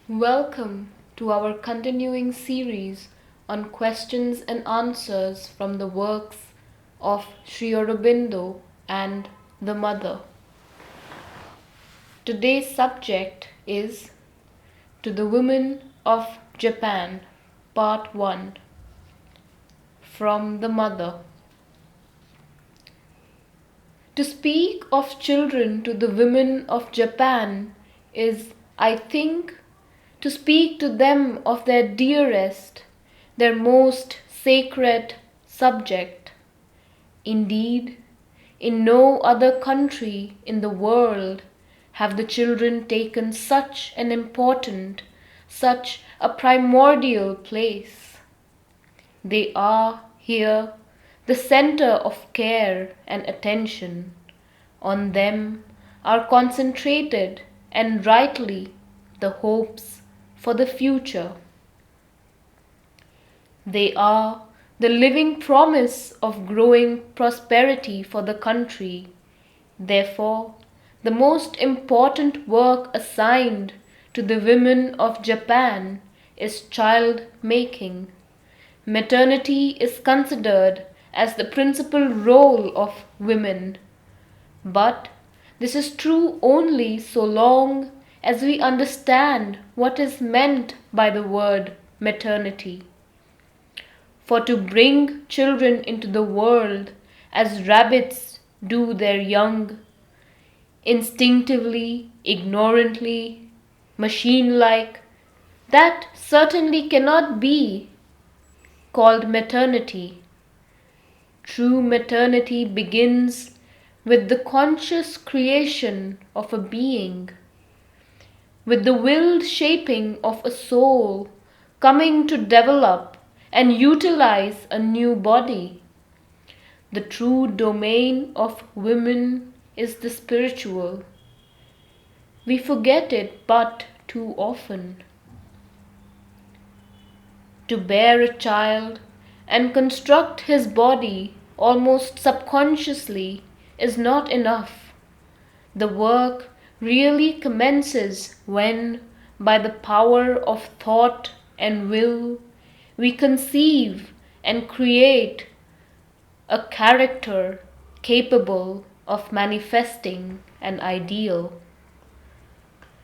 Welcome to our continuing series on questions and answers from the works of Sri Aurobindo and the Mother. Today's subject is To the Women of Japan, Part 1, from the Mother. To speak of children to the women of Japan is, I think, to speak to them of their dearest, their most sacred subject. Indeed, in no other country in the world have the children taken such an important, such a primordial place. They are here the center of care and attention. On them are concentrated, and rightly, the hopes for the future. They are the living promise of growing prosperity for the country. Therefore, the most important work assigned to the women of Japan is child making. Maternity is considered as the principal role of women. But this is true only so long as we understand what is meant by the word maternity. For to bring children into the world as rabbits do their young, instinctively, ignorantly, machine-like, that certainly cannot be called maternity. True maternity begins with the conscious creation of a being, with the willed shaping of a soul coming to develop and utilize a new body. The true domain of women is the spiritual. We forget it but too often. To bear a child and construct his body almost subconsciously is not enough. The work really commences when, by the power of thought and will, we conceive and create a character capable of manifesting an ideal.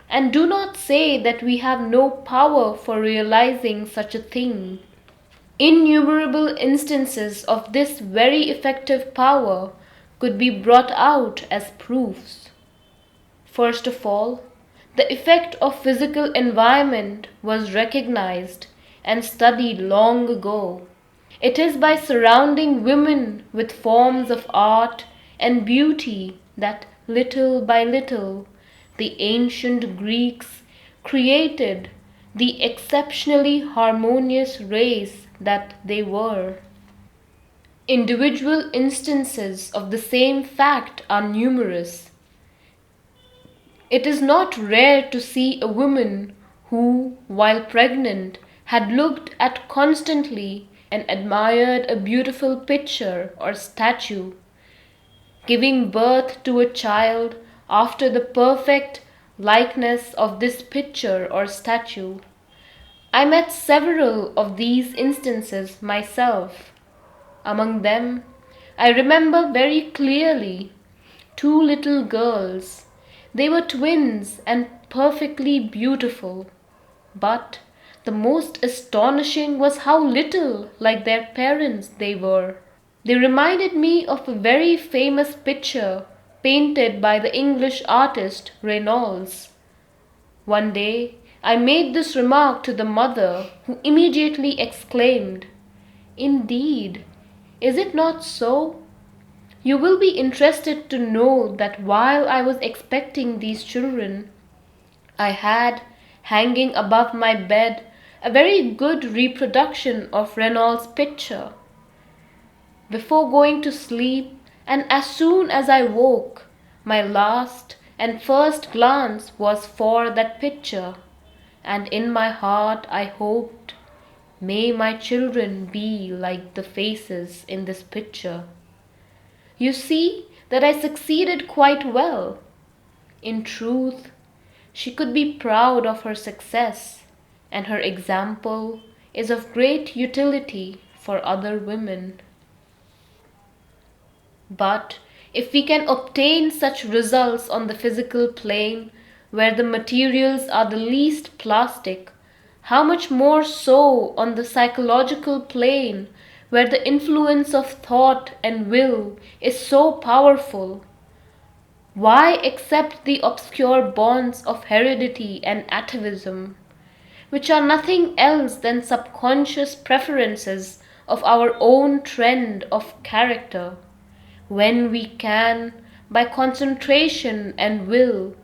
And do not say that we have no power for realizing such a thing. Innumerable instances of this very effective power could be brought out as proofs. First of all, the effect of physical environment was recognized and studied long ago. It is by surrounding women with forms of art and beauty that little by little the ancient Greeks created the exceptionally harmonious race that they were. Individual instances of the same fact are numerous. It is not rare to see a woman who, while pregnant, had looked at constantly and admired a beautiful picture or statue, giving birth to a child after the perfect likeness of this picture or statue. I met several of these instances myself. Among them, I remember very clearly two little girls. They were twins and perfectly beautiful. But the most astonishing was how little like their parents they were. They reminded me of a very famous picture painted by the English artist Reynolds. One day I made this remark to the mother, who immediately exclaimed, "Indeed, is it not so?" You will be interested to know that while I was expecting these children, I had, hanging above my bed, a very good reproduction of Reynolds' picture. Before going to sleep, and as soon as I woke, my last and first glance was for that picture, and in my heart I hoped, may my children be like the faces in this picture. You see that I succeeded quite well. In truth, She could be proud of her success, and her example is of great utility for other women. But if we can obtain such results on the physical plane, where the materials are the least plastic, how much more so on the psychological plane, where the influence of thought and will is so powerful? Why accept the obscure bonds of heredity and atavism, which are nothing else than subconscious preferences of our own trend of character, when we can, by concentration and will,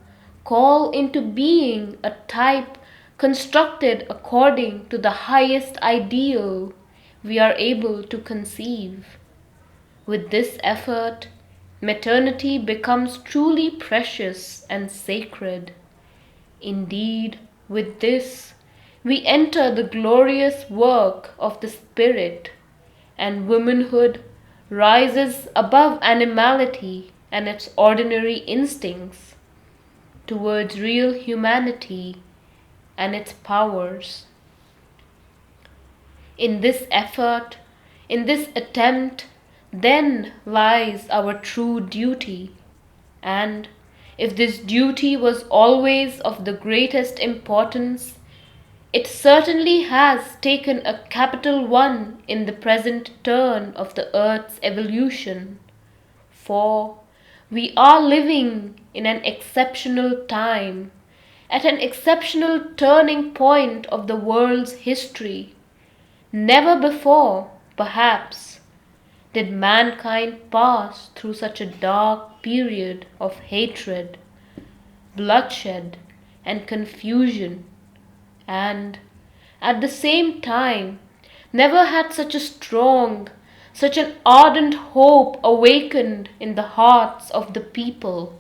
call into being a type constructed according to the highest ideal we are able to conceive? With this effort, maternity becomes truly precious and sacred. Indeed, with this, we enter the glorious work of the Spirit, and womanhood rises above animality and its ordinary instincts towards real humanity and its powers. In this effort, in this attempt, then lies our true duty, and if this duty was always of the greatest importance, it certainly has taken a capital one in the present turn of the earth's evolution, for we are living in an exceptional time, at an exceptional turning point of the world's history. Never before, perhaps, did mankind pass through such a dark period of hatred, bloodshed, and confusion, and at the same time never had such a strong, such an ardent hope awakened in the hearts of the people.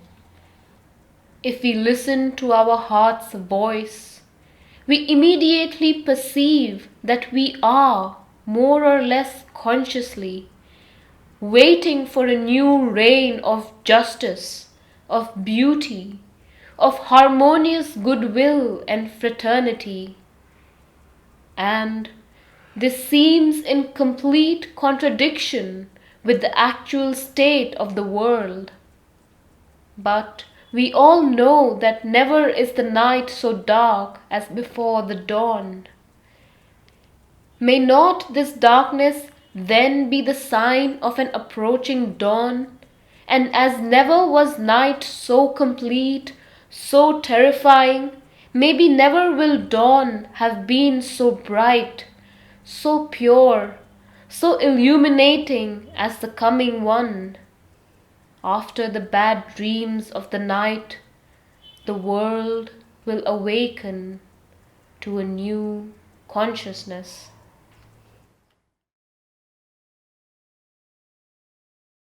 If we listen to our heart's voice, we immediately perceive that we are, more or less consciously, waiting for a new reign of justice, of beauty, of harmonious goodwill and fraternity. And this seems in complete contradiction with the actual state of the world. But we all know that never is the night so dark as before the dawn. May not this darkness then be the sign of an approaching dawn? And as never was night so complete, so terrifying, maybe never will dawn have been so bright, so pure, so illuminating as the coming one. After the bad dreams of the night, the world will awaken to a new consciousness.